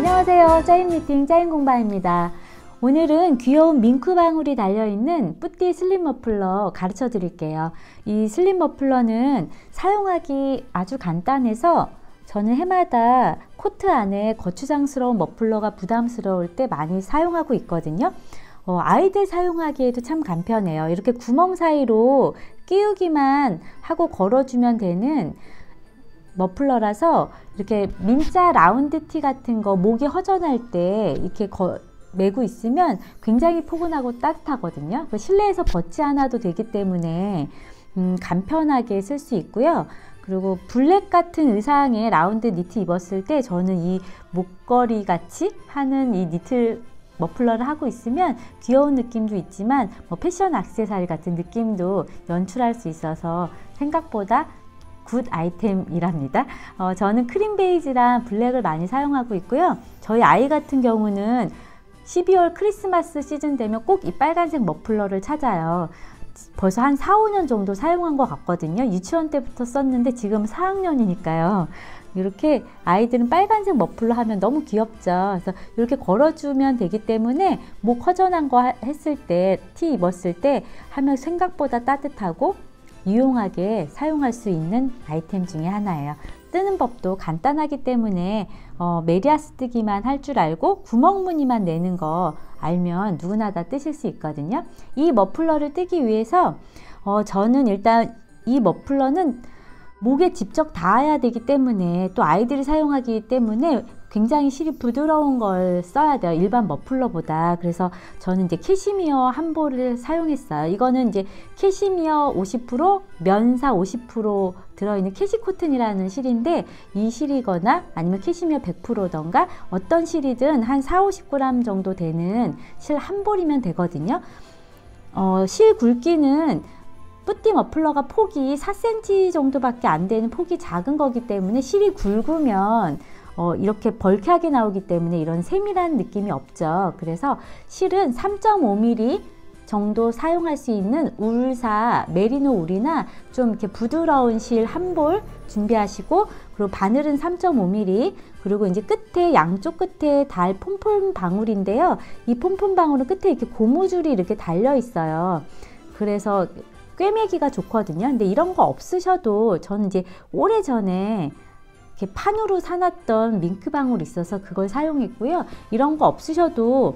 안녕하세요. 짜임니팅 짜임공방입니다. 오늘은 귀여운 밍크 방울이 달려있는 뿌띠 슬립 머플러 가르쳐 드릴게요. 이 슬립 머플러는 사용하기 아주 간단해서 저는 해마다 코트 안에 거추장스러운 머플러가 부담스러울 때 많이 사용하고 있거든요. 아이들 사용하기에도 참 간편해요. 이렇게 구멍 사이로 끼우기만 하고 걸어주면 되는 머플러라서 이렇게 민자 라운드 티 같은 거 목이 허전할 때 이렇게 메고 있으면 굉장히 포근하고 따뜻하거든요. 실내에서 벗지 않아도 되기 때문에 간편하게 쓸 수 있고요. 그리고 블랙 같은 의상에 라운드 니트 입었을 때 저는 이 목걸이 같이 하는 이 니트 머플러를 하고 있으면 귀여운 느낌도 있지만 패션 액세서리 같은 느낌도 연출할 수 있어서 생각보다 굿 아이템이랍니다. 저는 크림 베이지랑 블랙을 많이 사용하고 있고요. 저희 아이 같은 경우는 12월 크리스마스 시즌 되면 꼭 이 빨간색 머플러를 찾아요. 벌써 한 4, 5년 정도 사용한 것 같거든요. 유치원 때부터 썼는데 지금 4학년이니까요. 이렇게 아이들은 빨간색 머플러 하면 너무 귀엽죠. 그래서 이렇게 걸어주면 되기 때문에 목 허전한 거 했을 때, 티 입었을 때 하면 생각보다 따뜻하고 유용하게 사용할 수 있는 아이템 중에 하나예요. 뜨는 법도 간단하기 때문에 메리아스 뜨기만 할 줄 알고 구멍 무늬만 내는 거 알면 누구나 다 뜨실 수 있거든요. 이 머플러를 뜨기 위해서 저는 일단 이 머플러는 목에 직접 닿아야 되기 때문에 또 아이들이 사용하기 때문에 굉장히 실이 부드러운 걸 써야 돼요. 일반 머플러보다. 그래서 저는 이제 캐시미어 한 볼을 사용했어요. 이거는 이제 캐시미어 50%, 면사 50% 들어있는 캐시코튼이라는 실인데 이 실이거나 아니면 캐시미어 100%던가 어떤 실이든 한 40-50g 정도 되는 실 한 볼이면 되거든요. 실 굵기는 뿌띠 머플러가 폭이 4cm 정도밖에 안 되는 폭이 작은 거기 때문에 실이 굵으면 이렇게 벌크하게 나오기 때문에 이런 세밀한 느낌이 없죠. 그래서 실은 3.5mm 정도 사용할 수 있는 울사, 메리노 울이나 좀 이렇게 부드러운 실 한 볼 준비하시고, 그리고 바늘은 3.5mm, 그리고 이제 끝에, 양쪽 끝에 달 폼폼 방울인데요. 이 폼폼 방울은 끝에 이렇게 고무줄이 이렇게 달려 있어요. 그래서 꿰매기가 좋거든요. 근데 이런 거 없으셔도 저는 이제 오래전에 이렇게 판으로 사놨던 밍크 방울이 있어서 그걸 사용했고요. 이런 거 없으셔도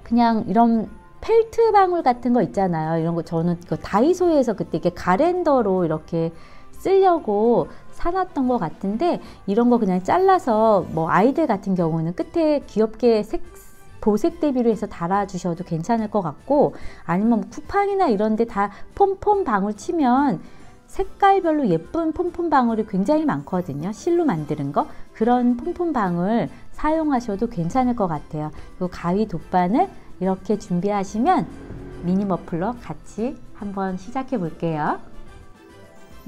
그냥 이런 펠트 방울 같은 거 있잖아요. 이런 거 저는 다이소에서 그때 이렇게 가랜더로 이렇게 쓰려고 사놨던 것 같은데, 이런 거 그냥 잘라서 아이들 같은 경우는 끝에 귀엽게 보색 대비로 해서 달아주셔도 괜찮을 것 같고, 아니면 쿠팡이나 이런 데 다 폼폼 방울 치면 색깔별로 예쁜 폼폼 방울이 굉장히 많거든요. 실로 만드는 거. 그런 폼폼 방울 사용하셔도 괜찮을 것 같아요. 그리고 가위 돗바늘 이렇게 준비하시면 미니 머플러 같이 한번 시작해 볼게요.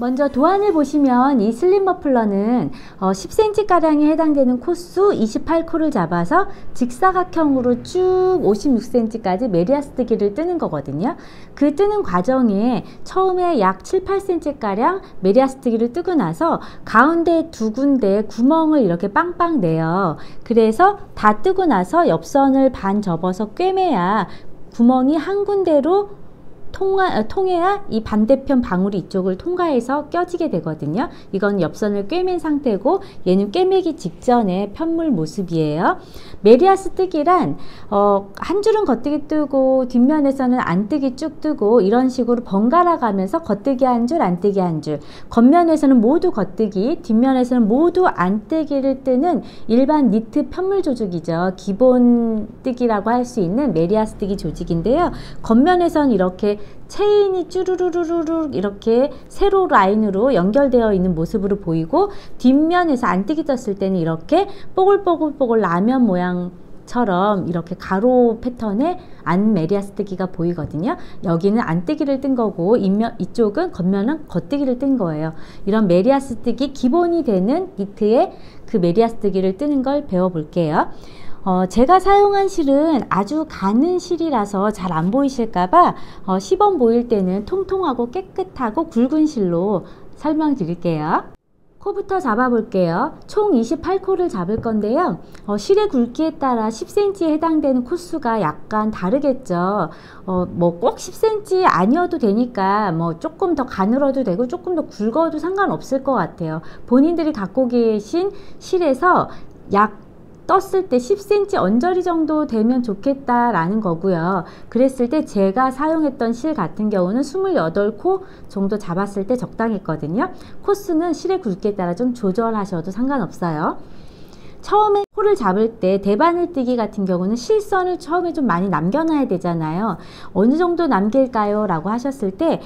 먼저 도안을 보시면 이 슬립 머플러는 10cm가량에 해당되는 코수 28코를 잡아서 직사각형으로 쭉 56cm까지 메리아스 뜨기를 뜨는 거거든요. 그 뜨는 과정에 처음에 약 7, 8cm가량 메리아스 뜨기를 뜨고 나서 가운데 두 군데 구멍을 이렇게 빵빵 내요. 그래서 다 뜨고 나서 옆선을 반 접어서 꿰매야 구멍이 한 군데로 통해야 이 반대편 방울이 이쪽을 통과해서 껴지게 되거든요. 이건 옆선을 꿰맨 상태고, 얘는 꿰매기 직전의 편물 모습이에요. 메리아스 뜨기란 한 줄은 겉뜨기 뜨고 뒷면에서는 안뜨기 쭉 뜨고 이런 식으로 번갈아 가면서 겉뜨기 한 줄, 안뜨기 한 줄, 겉면에서는 모두 겉뜨기, 뒷면에서는 모두 안뜨기를 뜨는 일반 니트 편물 조직이죠. 기본 뜨기라고 할 수 있는 메리아스 뜨기 조직인데요. 겉면에서는 이렇게 체인이 쭈루루루루 이렇게 세로 라인으로 연결되어 있는 모습으로 보이고, 뒷면에서 안뜨기 떴을 때는 이렇게 뽀글뽀글뽀글 라면 모양처럼 이렇게 가로 패턴의 안 메리아스 뜨기가 보이거든요. 여기는 안뜨기를 뜬 거고 이쪽은 겉면은 겉뜨기를 뜬 거예요. 이런 메리아스 뜨기 기본이 되는 니트에 그 메리아스 뜨기를 뜨는 걸 배워 볼게요. 제가 사용한 실은 아주 가는 실이라서 잘 안 보이실까봐 시범 보일 때는 통통하고 깨끗하고 굵은 실로 설명드릴게요. 코부터 잡아볼게요. 총 28코를 잡을 건데요. 실의 굵기에 따라 10cm에 해당되는 코수가 약간 다르겠죠. 뭐 꼭 10cm 아니어도 되니까 뭐 조금 더 가늘어도 되고 조금 더 굵어도 상관없을 것 같아요. 본인들이 갖고 계신 실에서 약 떴을 때 10cm 언저리 정도 되면 좋겠다라는 거고요. 그랬을 때 제가 사용했던 실 같은 경우는 28코 정도 잡았을 때 적당했거든요. 코수는 실의 굵기에 따라 좀 조절하셔도 상관없어요. 처음에 코를 잡을 때 대바늘뜨기 같은 경우는 실선을 처음에 좀 많이 남겨놔야 되잖아요. 어느 정도 남길까요? 라고 하셨을 때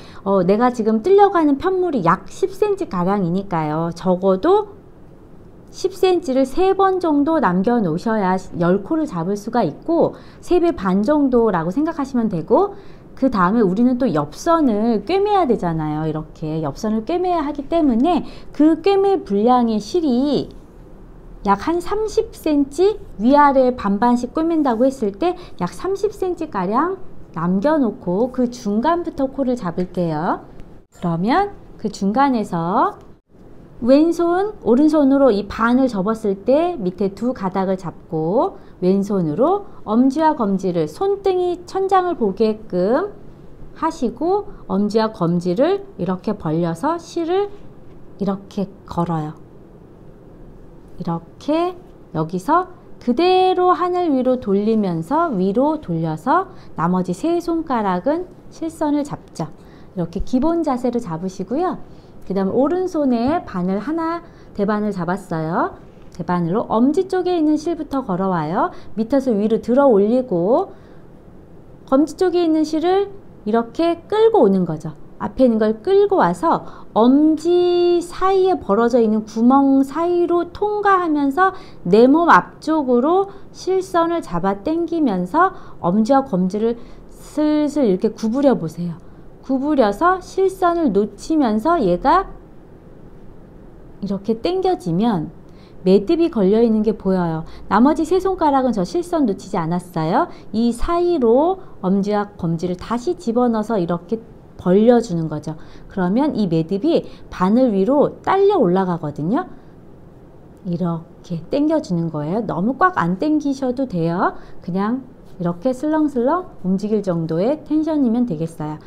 내가 지금 뜨려가는 편물이 약 10cm 가량이니까요. 적어도 10cm를 3번 정도 남겨 놓으셔야 10코를 잡을 수가 있고 3배 반 정도라고 생각하시면 되고, 그 다음에 우리는 또 옆선을 꿰매야 되잖아요. 이렇게 옆선을 꿰매야 하기 때문에 그 꿰맬 분량의 실이 약 한 30cm 위아래 반반씩 꿰맨다고 했을 때 약 30cm 가량 남겨 놓고 그 중간부터 코를 잡을게요. 그러면 그 중간에서 왼손, 오른손으로 이 반을 접었을 때 밑에 두 가닥을 잡고 왼손으로 엄지와 검지를 손등이 천장을 보게끔 하시고 엄지와 검지를 이렇게 벌려서 실을 이렇게 걸어요. 이렇게 여기서 그대로 하늘 위로 돌리면서 위로 돌려서 나머지 세 손가락은 실선을 잡죠. 이렇게 기본 자세로 잡으시고요. 그 다음 오른손에 바늘 하나, 대바늘 잡았어요. 대바늘로 엄지 쪽에 있는 실부터 걸어와요. 밑에서 위로 들어 올리고 검지 쪽에 있는 실을 이렇게 끌고 오는 거죠. 앞에 있는 걸 끌고 와서 엄지 사이에 벌어져 있는 구멍 사이로 통과하면서 내 몸 앞쪽으로 실선을 잡아 당기면서 엄지와 검지를 슬슬 이렇게 구부려 보세요. 구부려서 실선을 놓치면서 얘가 이렇게 당겨지면 매듭이 걸려 있는 게 보여요. 나머지 세 손가락은 저 실선 놓치지 않았어요. 이 사이로 엄지와 검지를 다시 집어넣어서 이렇게 벌려주는 거죠. 그러면 이 매듭이 바늘 위로 딸려 올라가거든요. 이렇게 당겨주는 거예요. 너무 꽉 안 당기셔도 돼요. 그냥 이렇게 슬렁슬렁 움직일 정도의 텐션이면 되겠어요.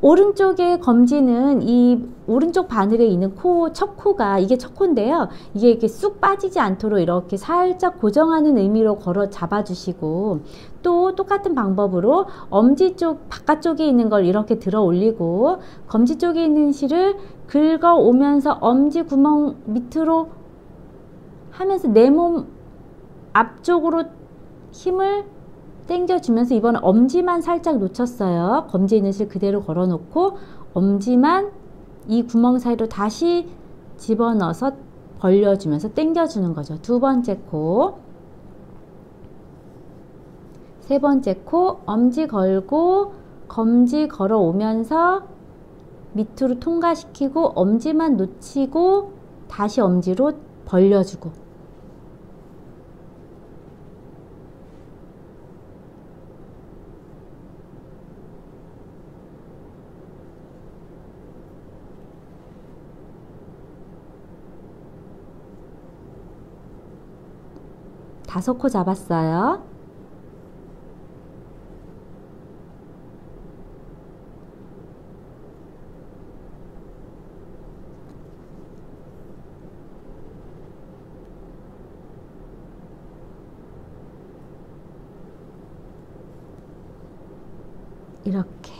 오른쪽의 검지는 이 오른쪽 바늘에 있는 코, 첫 코가 이게 첫 코인데요. 이게 이렇게 쑥 빠지지 않도록 이렇게 살짝 고정하는 의미로 걸어 잡아주시고, 또 똑같은 방법으로 엄지 쪽 바깥쪽에 있는 걸 이렇게 들어 올리고 검지 쪽에 있는 실을 긁어 오면서 엄지 구멍 밑으로 하면서 내 몸 앞쪽으로 힘을 당겨주면서 이번에 엄지만 살짝 놓쳤어요. 검지에 있는 실 그대로 걸어놓고 엄지만 이 구멍 사이로 다시 집어넣어서 벌려주면서 당겨주는 거죠. 두 번째 코, 세 번째 코, 엄지 걸고 검지 걸어 오면서 밑으로 통과시키고 엄지만 놓치고 다시 엄지로 벌려주고, 다섯 코 잡았어요. 이렇게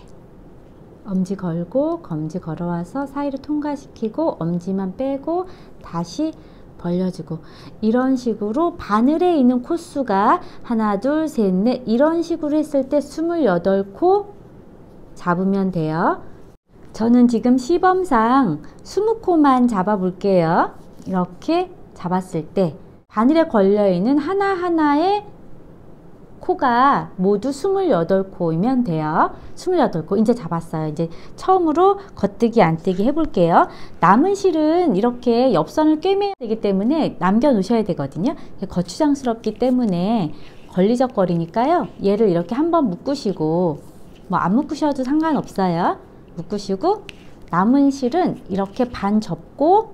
엄지 걸고 검지 걸어와서 사이로 통과시키고 엄지만 빼고 다시 벌려주고, 이런 식으로 바늘에 있는 코수가 하나, 둘, 셋, 넷 이런 식으로 했을 때 28코 잡으면 돼요. 저는 지금 시범상 20코만 잡아 볼게요. 이렇게 잡았을 때 바늘에 걸려있는 하나하나의 코가 모두 28코이면 돼요. 28코 이제 잡았어요. 이제 처음으로 겉뜨기 안뜨기 해볼게요. 남은 실은 이렇게 옆선을 꿰매야 되기 때문에 남겨 놓으셔야 되거든요. 거추장스럽기 때문에 걸리적거리니까요. 얘를 이렇게 한번 묶으시고, 뭐 안 묶으셔도 상관없어요. 묶으시고 남은 실은 이렇게 반 접고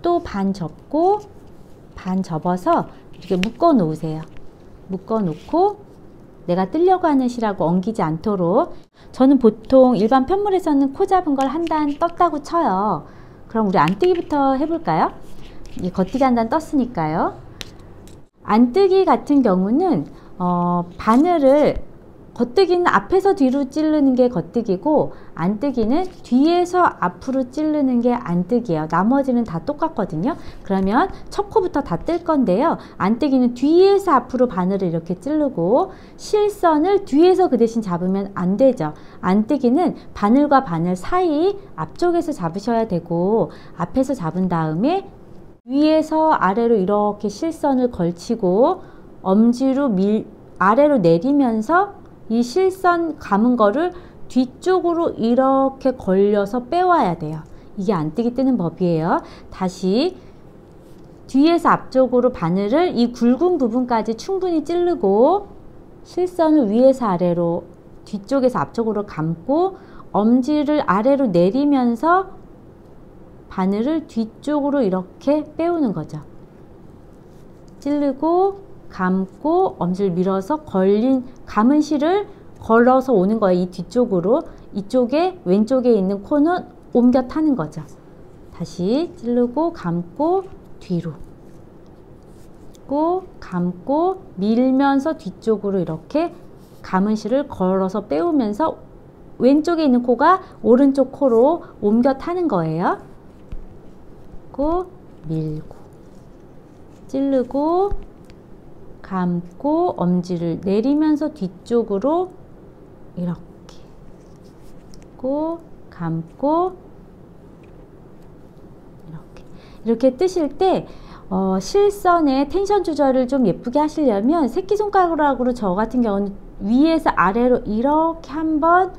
또 반 접고 반 접어서 이렇게 묶어 놓으세요. 묶어 놓고 내가 뜨려고 하는 실하고 엉키지 않도록. 저는 보통 일반 편물에서는 코 잡은 걸 한 단 떴다고 쳐요. 그럼 우리 안뜨기부터 해볼까요? 이 겉뜨기 한 단 떴으니까요. 안뜨기 같은 경우는 바늘을, 겉뜨기는 앞에서 뒤로 찌르는 게 겉뜨기고 안뜨기는 뒤에서 앞으로 찌르는 게 안뜨기예요. 나머지는 다 똑같거든요. 그러면 첫 코부터 다 뜰 건데요. 안뜨기는 뒤에서 앞으로 바늘을 이렇게 찌르고 실선을 뒤에서 그 대신 잡으면 안 되죠. 안뜨기는 바늘과 바늘 사이 앞쪽에서 잡으셔야 되고 앞에서 잡은 다음에 위에서 아래로 이렇게 실선을 걸치고 엄지로 아래로 내리면서 이 실선 감은 거를 뒤쪽으로 이렇게 걸려서 빼와야 돼요. 이게 안뜨기 뜨는 법이에요. 다시 뒤에서 앞쪽으로 바늘을 이 굵은 부분까지 충분히 찌르고 실선을 위에서 아래로 뒤쪽에서 앞쪽으로 감고 엄지를 아래로 내리면서 바늘을 뒤쪽으로 이렇게 빼오는 거죠. 찌르고 감고 엄지를 밀어서 감은 실을 걸어서 오는 거예요. 이 뒤쪽으로. 이쪽에 왼쪽에 있는 코는 옮겨 타는 거죠. 다시 찌르고 감고 뒤로 감고 밀면서 뒤쪽으로 이렇게 감은 실을 걸어서 빼오면서 왼쪽에 있는 코가 오른쪽 코로 옮겨 타는 거예요. 밀고 찌르고 감고 엄지를 내리면서 뒤쪽으로 이렇게 감고 이렇게 뜨실 때 실선의 텐션 조절을 좀 예쁘게 하시려면 새끼손가락으로 저 같은 경우는 위에서 아래로 이렇게 한번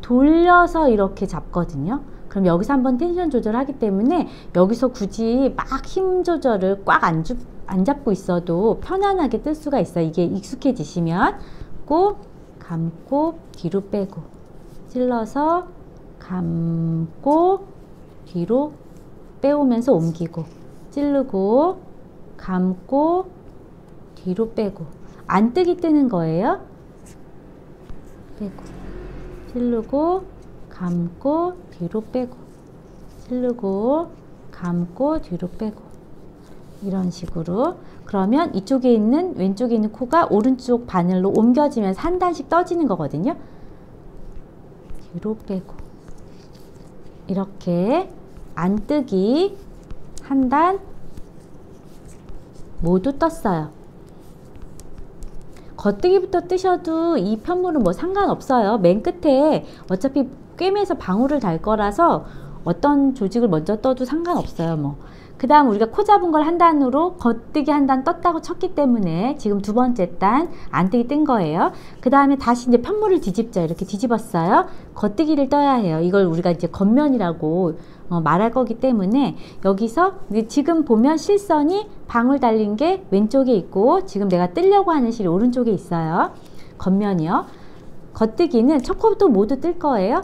돌려서 이렇게 잡거든요. 그럼 여기서 한번 텐션 조절하기 때문에 여기서 굳이 막 힘 조절을 꽉 안 잡고 있어도 편안하게 뜰 수가 있어요. 이게 익숙해지시면. 감고 뒤로 빼고 찔러서 감고 뒤로 빼오면서 옮기고 찌르고 감고 뒤로 빼고 안뜨기 뜨는 거예요. 빼고 찌르고 감고 뒤로 빼고 찌르고 감고 뒤로 빼고 이런 식으로. 그러면 이쪽에 있는 왼쪽에 있는 코가 오른쪽 바늘로 옮겨지면서 한 단씩 떠지는 거거든요. 뒤로 빼고 이렇게 안뜨기 한 단 모두 떴어요. 겉뜨기부터 뜨셔도 이 편물은 뭐 상관없어요. 맨 끝에 어차피 꿰매서 방울을 달 거라서 어떤 조직을 먼저 떠도 상관없어요. 그 다음 우리가 코 잡은 걸 한 단으로 겉뜨기 한 단 떴다고 쳤기 때문에 지금 두 번째 단 안뜨기 뜬 거예요. 그 다음에 다시 이제 편물을 뒤집죠. 이렇게 뒤집었어요. 겉뜨기를 떠야 해요. 이걸 우리가 이제 겉면이라고 말할 거기 때문에 여기서 지금 보면 실선이 방울 달린 게 왼쪽에 있고 지금 내가 뜨려고 하는 실이 오른쪽에 있어요. 겉면이요. 겉뜨기는 첫 코부터 모두 뜰 거예요.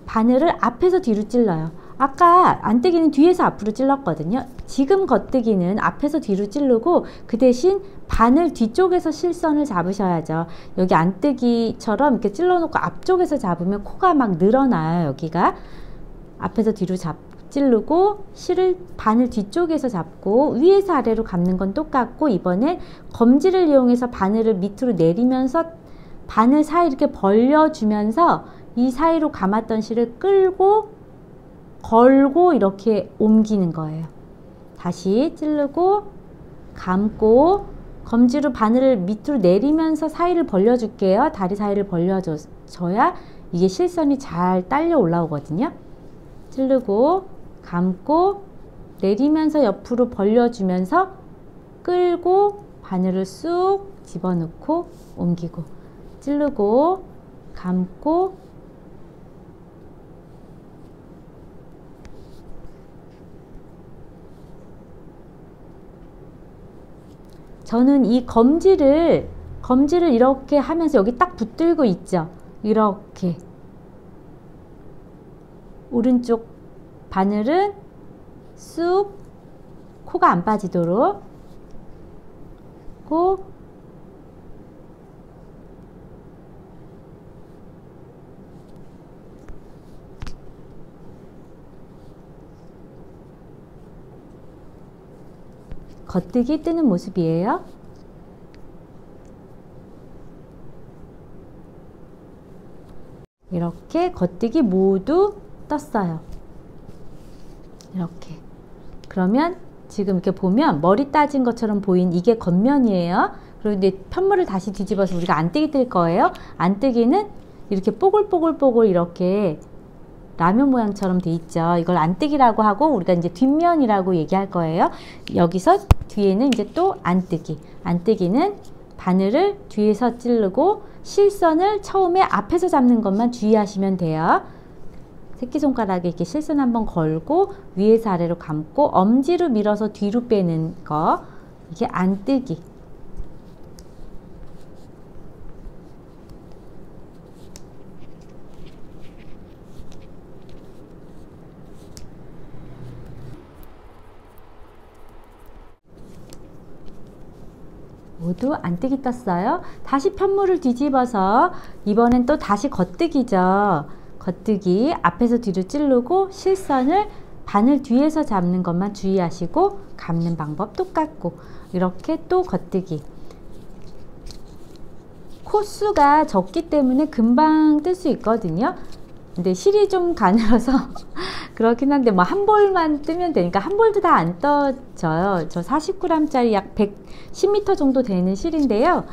바늘을 앞에서 뒤로 찔러요. 아까 안뜨기는 뒤에서 앞으로 찔렀거든요. 지금 겉뜨기는 앞에서 뒤로 찌르고 그 대신 바늘 뒤쪽에서 실선을 잡으셔야죠. 여기 안뜨기처럼 이렇게 찔러놓고 앞쪽에서 잡으면 코가 막 늘어나요. 여기가 앞에서 뒤로 찌르고 실을 바늘 뒤쪽에서 잡고 위에서 아래로 감는 건 똑같고 이번엔 검지를 이용해서 바늘을 밑으로 내리면서 바늘 사이 이렇게 벌려주면서 이 사이로 감았던 실을 끌고 걸고 이렇게 옮기는 거예요. 다시 찌르고 감고 검지로 바늘을 밑으로 내리면서 사이를 벌려줄게요. 다리 사이를 벌려줘야 이게 실선이 잘 딸려 올라오거든요. 찌르고 감고 내리면서 옆으로 벌려주면서 끌고 바늘을 쑥 집어넣고 옮기고 찌르고 감고 저는 이 검지를 이렇게 하면서 여기 딱 붙들고 있죠. 이렇게 오른쪽 바늘은 쑥 코가 안 빠지도록 코, 겉뜨기 뜨는 모습이에요. 이렇게 겉뜨기 모두 떴어요. 이렇게. 그러면 지금 이렇게 보면 머리 따진 것처럼 보인 이게 겉면이에요. 그리고 이제 편물을 다시 뒤집어서 우리가 안뜨기 뜰 거예요. 안뜨기는 이렇게 뽀글뽀글뽀글 이렇게 라면 모양처럼 돼 있죠. 이걸 안뜨기라고 하고 우리가 이제 뒷면이라고 얘기할 거예요. 여기서 뒤에는 이제 또 안뜨기. 안뜨기는 바늘을 뒤에서 찌르고 실선을 처음에 앞에서 잡는 것만 주의하시면 돼요. 새끼손가락에 이렇게 실선 한번 걸고 위에서 아래로 감고 엄지로 밀어서 뒤로 빼는 거. 이게 안뜨기. 모두 안뜨기 떴어요. 다시 편물을 뒤집어서 이번엔 또 다시 겉뜨기죠. 겉뜨기 앞에서 뒤로 찌르고 실선을 바늘 뒤에서 잡는 것만 주의하시고 감는 방법 똑같고 이렇게 또 겉뜨기. 코수가 적기 때문에 금방 뜰 수 있거든요. 근데 실이 좀 가늘어서 그렇긴 한데 뭐 한 볼만 뜨면 되니까 한 볼도 다 안 떠져요. 저 49g짜리 약 110m 정도 되는 실인데요.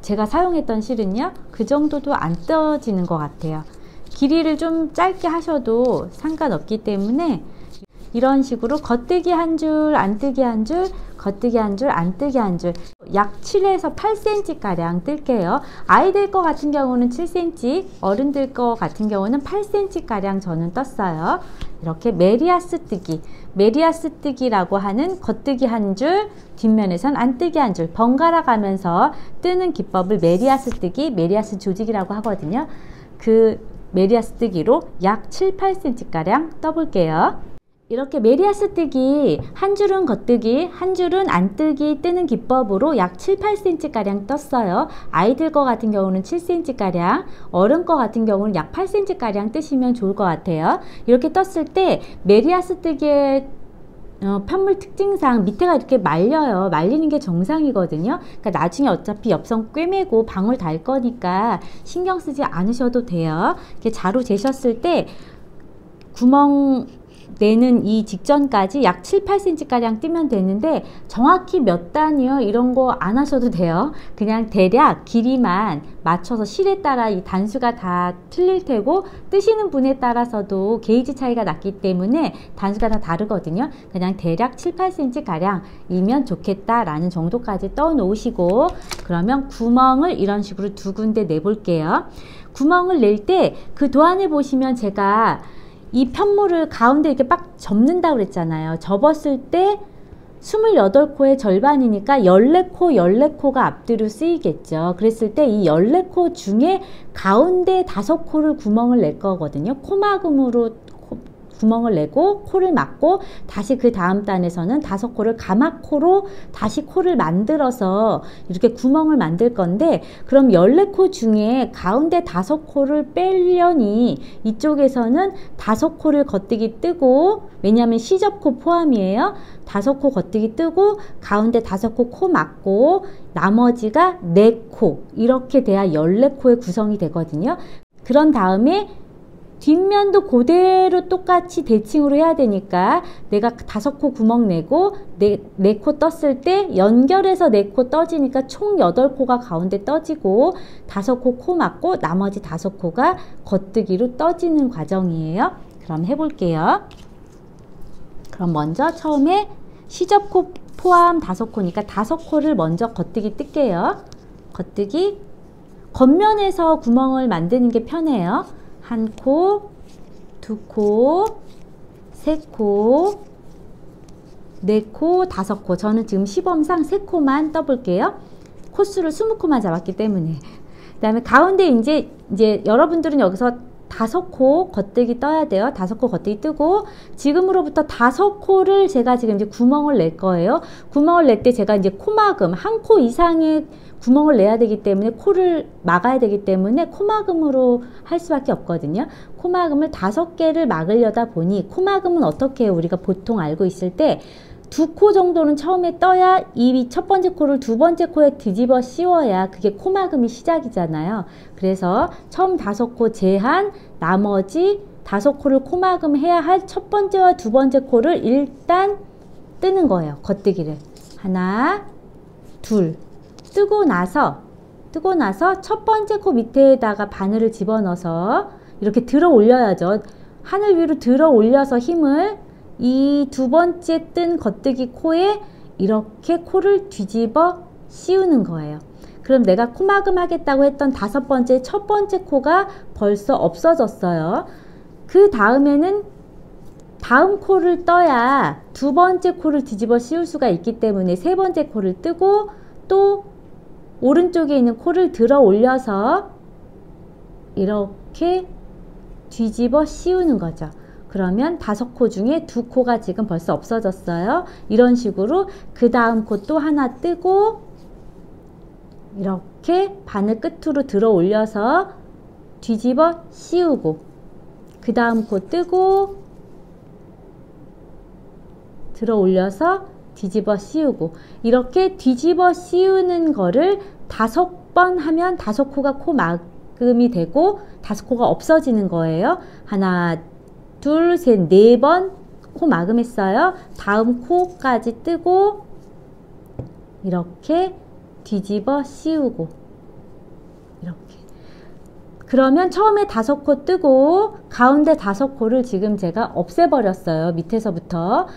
제가 사용했던 실은요. 그 정도도 안 떠지는 것 같아요. 길이를 좀 짧게 하셔도 상관없기 때문에 이런 식으로 겉뜨기 한 줄, 안뜨기 한 줄, 겉뜨기 한 줄, 안뜨기 한 줄 약 7에서 8cm 가량 뜰게요. 아이들 거 같은 경우는 7cm, 어른들 거 같은 경우는 8cm 가량 저는 떴어요. 이렇게 메리아스 뜨기, 메리아스 뜨기라고 하는 겉뜨기 한 줄, 뒷면에선 안뜨기 한 줄 번갈아 가면서 뜨는 기법을 메리아스 뜨기, 메리아스 조직이라고 하거든요. 그 메리아스 뜨기로 약 7, 8cm 가량 떠볼게요. 이렇게 메리아스 뜨기 한 줄은 겉뜨기 한 줄은 안뜨기 뜨는 기법으로 약 7, 8cm 가량 떴어요. 아이들 거 같은 경우는 7cm 가량, 어른 거 같은 경우는 약 8cm 가량 뜨시면 좋을 것 같아요. 이렇게 떴을 때 메리아스 뜨기의 편물 특징상 밑에가 이렇게 말려요. 말리는 게 정상이거든요. 그러니까 나중에 어차피 엽선 꿰매고 방울 달 거니까 신경 쓰지 않으셔도 돼요. 이렇게 자루 재셨을 때 구멍 내는 이 직전까지 약 7, 8cm 가량 뜨면 되는데 정확히 몇 단이요 이런 거 안 하셔도 돼요. 그냥 대략 길이만 맞춰서 실에 따라 이 단수가 다 틀릴 테고 뜨시는 분에 따라서도 게이지 차이가 났기 때문에 단수가 다 다르거든요. 그냥 대략 7, 8cm 가량이면 좋겠다라는 정도까지 떠 놓으시고 그러면 구멍을 이런 식으로 두 군데 내볼게요. 구멍을 낼 때 그 도안에 보시면 제가 이 편물을 가운데 이렇게 빡 접는다고 그랬잖아요. 접었을 때 28코의 절반이니까 14코, 14코가 앞뒤로 쓰이겠죠. 그랬을 때 이 14코 중에 가운데 5코를 구멍을 낼 거거든요. 코막음으로 구멍을 내고 코를 막고 다시 그 다음 단에서는 5코를 가마코로 다시 코를 만들어서 이렇게 구멍을 만들 건데 그럼 14코 중에 가운데 5코를 빼려니 이쪽에서는 5코를 겉뜨기 뜨고 왜냐하면 시접코 포함이에요. 5코 겉뜨기 뜨고 가운데 5코 코 막고 나머지가 4코 이렇게 돼야 14코의 구성이 되거든요. 그런 다음에 뒷면도 그대로 똑같이 대칭으로 해야 되니까 내가 5코 구멍 내고 4코 떴을 때 연결해서 4코 떠지니까 총 8코가 가운데 떠지고 5코 코 막고 나머지 5코가 겉뜨기로 떠지는 과정이에요. 그럼 해볼게요. 그럼 먼저 처음에 시접코 포함 5코니까 5코를 먼저 겉뜨기 뜰게요. 겉뜨기 겉면에서 구멍을 만드는 게 편해요. 1코, 2코, 3코, 4코, 5코. 저는 지금 시범상 3코만 떠볼게요. 코수를 20코만 잡았기 때문에. 그 다음에 가운데 이제 여러분들은 여기서 5코 겉뜨기 떠야 돼요. 5코 겉뜨기 뜨고 지금으로부터 5코를 제가 지금 이제 구멍을 낼 거예요. 구멍을 낼 때 제가 이제 코막음 한 코 이상의 구멍을 내야 되기 때문에 코를 막아야 되기 때문에 코막음으로 할 수밖에 없거든요. 코막음을 5개를 막으려다 보니 코막음은 어떻게 해요? 우리가 보통 알고 있을 때 2코 정도는 처음에 떠야 이 첫 번째 코를 두 번째 코에 뒤집어 씌워야 그게 코막음이 시작이잖아요. 그래서 처음 5코 제한, 나머지 5코를 코막음 해야 할 첫 번째와 두 번째 코를 일단 뜨는 거예요. 겉뜨기를. 하나, 둘. 뜨고 나서 첫 번째 코 밑에다가 바늘을 집어넣어서 이렇게 들어 올려야죠. 하늘 위로 들어 올려서 힘을 이 두 번째 뜬 겉뜨기 코에 이렇게 코를 뒤집어 씌우는 거예요. 그럼 내가 코막음 하겠다고 했던 5번째 첫 번째 코가 벌써 없어졌어요. 그 다음에는 다음 코를 떠야 두 번째 코를 뒤집어 씌울 수가 있기 때문에 세 번째 코를 뜨고 또 오른쪽에 있는 코를 들어 올려서 이렇게 뒤집어 씌우는 거죠. 그러면 5코 중에 2코가 지금 벌써 없어졌어요. 이런 식으로 그 다음 코 또 하나 뜨고 이렇게 바늘 끝으로 들어 올려서 뒤집어 씌우고 그 다음 코 뜨고 들어 올려서 뒤집어 씌우고 이렇게 뒤집어 씌우는 거를 5번 하면 5코가 코막음이 되고 5코가 없어지는 거예요. 하나, 둘, 셋, 4번 코 막음했어요. 다음 코까지 뜨고 이렇게 뒤집어 씌우고 이렇게. 그러면 처음에 5코 뜨고 가운데 5코를 지금 제가 없애버렸어요. 밑에서부터.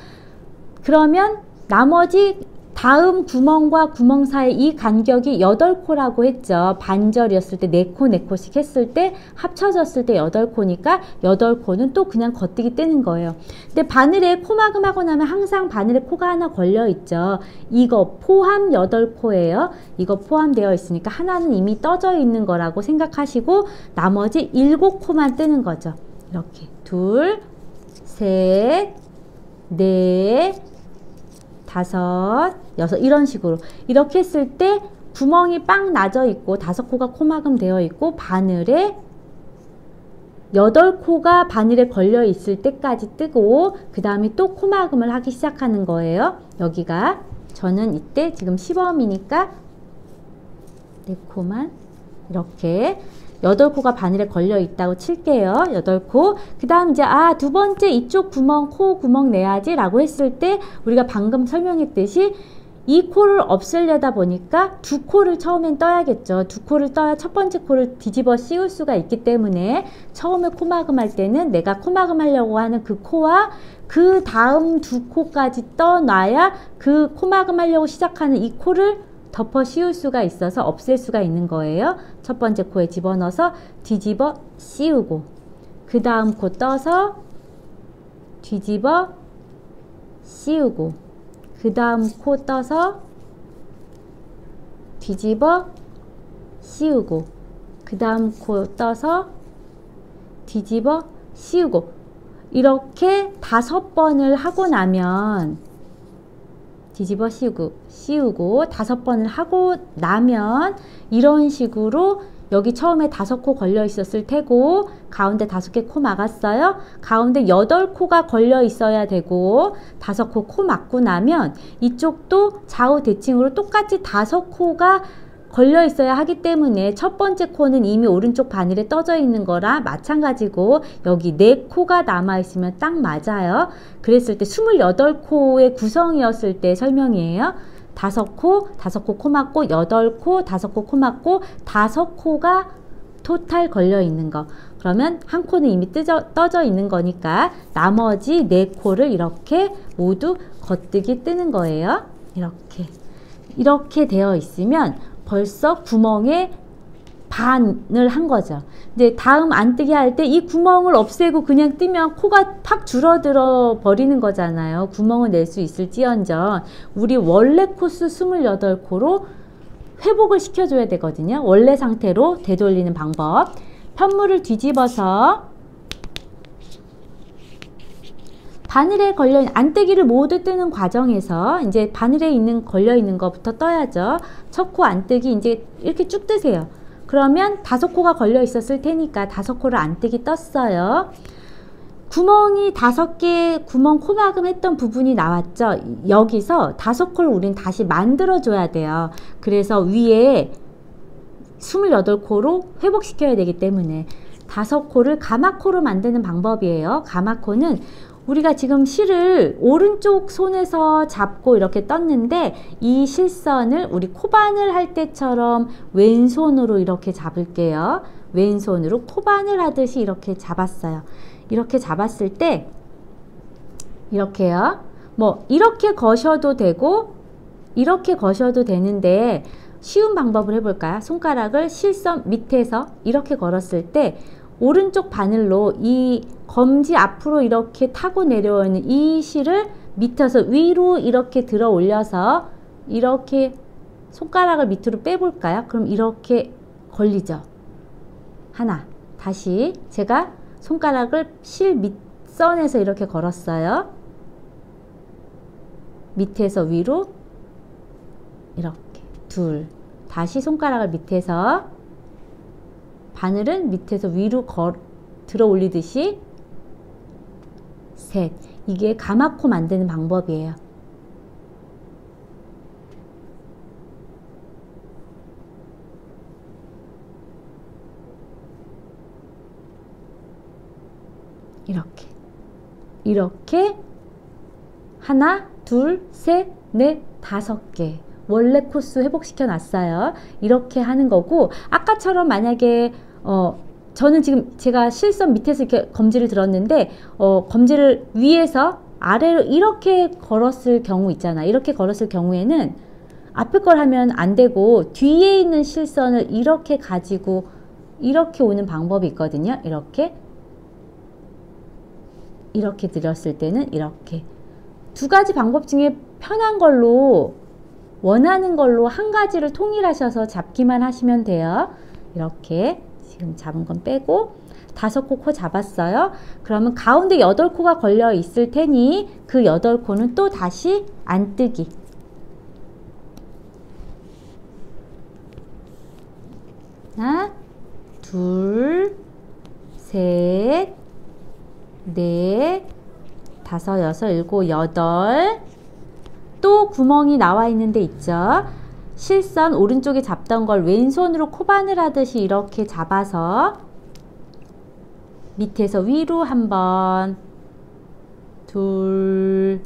그러면 나머지 다음 구멍과 구멍 사이 이 간격이 8코라고 했죠. 반절이었을 때 4코, 4코씩 했을 때 합쳐졌을 때 8코니까 8코는 또 그냥 겉뜨기 뜨는 거예요. 근데 바늘에 코막음 하고 나면 항상 바늘에 코가 하나 걸려 있죠. 이거 포함 8코예요. 이거 포함되어 있으니까 하나는 이미 떠져 있는 거라고 생각하시고 나머지 7코만 뜨는 거죠. 이렇게 둘, 셋, 넷, 5, 6 이런 식으로 이렇게 했을 때 구멍이 빵 나져 있고 5코가 코막음 되어 있고 바늘에 8코가 바늘에 걸려 있을 때까지 뜨고 그 다음에 또 코막음을 하기 시작하는 거예요. 여기가 저는 이때 지금 시범이니까 4코만 이렇게 8코가 바늘에 걸려 있다고 칠게요. 8코. 그 다음 이제 두 번째 이쪽 구멍, 코 구멍 내야지 라고 했을 때 우리가 방금 설명했듯이 이 코를 없애려다 보니까 2코를 처음엔 떠야겠죠. 2코를 떠야 첫 번째 코를 뒤집어 씌울 수가 있기 때문에 처음에 코막음 할 때는 내가 코막음 하려고 하는 그 코와 그 다음 2코까지 떠놔야 그 코막음 하려고 시작하는 이 코를 덮어 씌울 수가 있어서 없앨 수가 있는 거예요. 첫 번째 코에 집어넣어서 뒤집어 씌우고 그 다음 코 떠서 뒤집어 씌우고 그 다음 코 떠서 뒤집어 씌우고 그 다음 코 떠서 뒤집어 씌우고 이렇게 5번을 하고 나면 뒤집어 씌우고 5번을 하고 나면 이런 식으로 여기 처음에 5코 걸려 있었을 테고 가운데 5개 코 막았어요. 가운데 8코가 걸려 있어야 되고 5코 코 막고 나면 이쪽도 좌우 대칭으로 똑같이 5코가 걸려 있어야 하기 때문에 첫 번째 코는 이미 오른쪽 바늘에 떠져 있는 거라 마찬가지고 여기 4코가 남아 있으면 딱 맞아요. 그랬을 때 28코의 구성이었을 때 설명이에요. 5코 코 막고 8코, 5코 코 막고 5코가 토탈 걸려 있는 거. 그러면 한 코는 이미 떠져 있는 거니까 나머지 4코를 이렇게 모두 겉뜨기 뜨는 거예요. 이렇게 되어 있으면 벌써 구멍에 반을 한 거죠. 이제 다음 안뜨기 할 때 이 구멍을 없애고 그냥 뜨면 코가 팍 줄어들어 버리는 거잖아요. 구멍을 낼 수 있을지언정 우리 원래 코수 28코로 회복을 시켜줘야 되거든요. 원래 상태로 되돌리는 방법. 편물을 뒤집어서 바늘에 안뜨기를 모두 뜨는 과정에서 이제 바늘에 걸려 있는 것부터 떠야죠. 첫 코 안뜨기 이제 이렇게 쭉 뜨세요. 그러면 5코가 걸려 있었을 테니까 5코를 안뜨기 떴어요. 구멍이 5개 구멍 코막음 했던 부분이 나왔죠. 여기서 5코를 우린 다시 만들어 줘야 돼요. 그래서 위에 28코로 회복시켜야 되기 때문에 5코를 가마코로 만드는 방법이에요. 가마코는 우리가 지금 실을 오른쪽 손에서 잡고 이렇게 떴는데 이 실선을 우리 코바늘 할 때처럼 왼손으로 이렇게 잡을게요. 왼손으로 코바늘 하듯이 이렇게 잡았어요. 이렇게 잡았을 때 이렇게요. 뭐 이렇게 거셔도 되고 이렇게 거셔도 되는데 쉬운 방법을 해볼까요? 손가락을 실선 밑에서 이렇게 걸었을 때 오른쪽 바늘로 이 검지 앞으로 이렇게 타고 내려오는 이 실을 밑에서 위로 이렇게 들어 올려서 이렇게 손가락을 밑으로 빼볼까요? 그럼 이렇게 걸리죠. 하나. 다시 제가 손가락을 실 밑선에서 이렇게 걸었어요. 밑에서 위로 이렇게 둘. 다시 손가락을 밑에서 바늘은 밑에서 위로 들어 올리듯이 셋. 이게 가마코 만드는 방법이에요. 이렇게 하나, 둘, 셋, 넷, 5개 원래 코스 회복시켜 놨어요. 이렇게 하는 거고 아까처럼 만약에 저는 지금 제가 실선 밑에서 이렇게 검지를 들었는데 검지를 위에서 아래로 이렇게 걸었을 경우 있잖아. 이렇게 걸었을 경우에는 앞에 걸 하면 안 되고 뒤에 있는 실선을 이렇게 가지고 이렇게 오는 방법이 있거든요. 이렇게 들었을 때는 이렇게 두 가지 방법 중에 편한 걸로 원하는 걸로 한 가지를 통일하셔서 잡기만 하시면 돼요. 이렇게 지금 잡은 건 빼고 5코 코 잡았어요. 그러면 가운데 8코가 걸려 있을 테니 그 8코는 또 다시 안뜨기. 하나, 둘, 셋, 넷, 5, 6, 7, 8. 또 구멍이 나와 있는 데 있죠. 실선 오른쪽에 잡던 걸 왼손으로 코바늘 하듯이 이렇게 잡아서 밑에서 위로 한번, 둘,